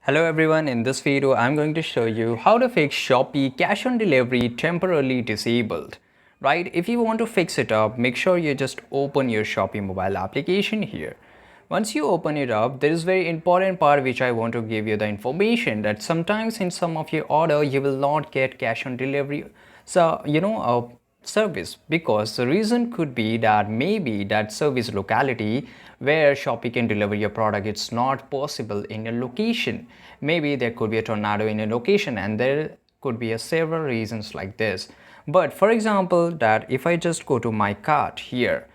Hello everyone, in this video I'm going to show you how to fix Shopee cash on delivery temporarily disabled. Right, if you want to fix it up, make sure you just open your Shopee mobile application here. Once you open it up, there is very important part which I want to give you the information that sometimes in some of your order you will not get cash on delivery. So service, because the reason could be that maybe that service locality where Shopee can deliver your product, it's not possible in a location. Maybe there could be a tornado in a location, and there could be a several reasons like this. But for example, that if I just go to my cart here,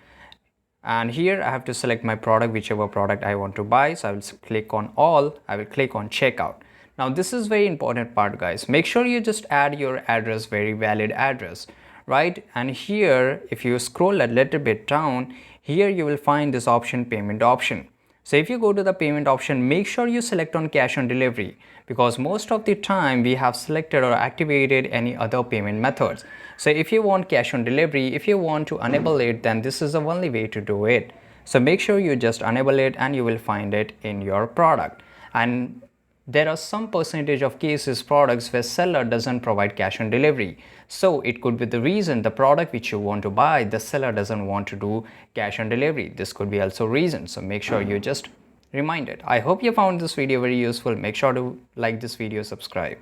and here I have to select my product, whichever product I want to buy. So I will click on all, I will click on checkout. Now this is very important part, guys. Make sure you just add your address, very valid address, right? And here if you scroll a little bit down, here you will find this option, payment option. So if you go to the payment option, make sure you select on cash on delivery, because most of the time we have selected or activated any other payment methods. So if you want cash on delivery, if you want to enable it, then this is the only way to do it. So make sure you just enable it and you will find it in your product. And there are some percentage of cases products where seller doesn't provide cash on delivery. So it could be the reason the product which you want to buy, the seller doesn't want to do cash on delivery. This could be also reason. So make sure you just remind it. I hope you found this video very useful. Make sure to like this video, subscribe.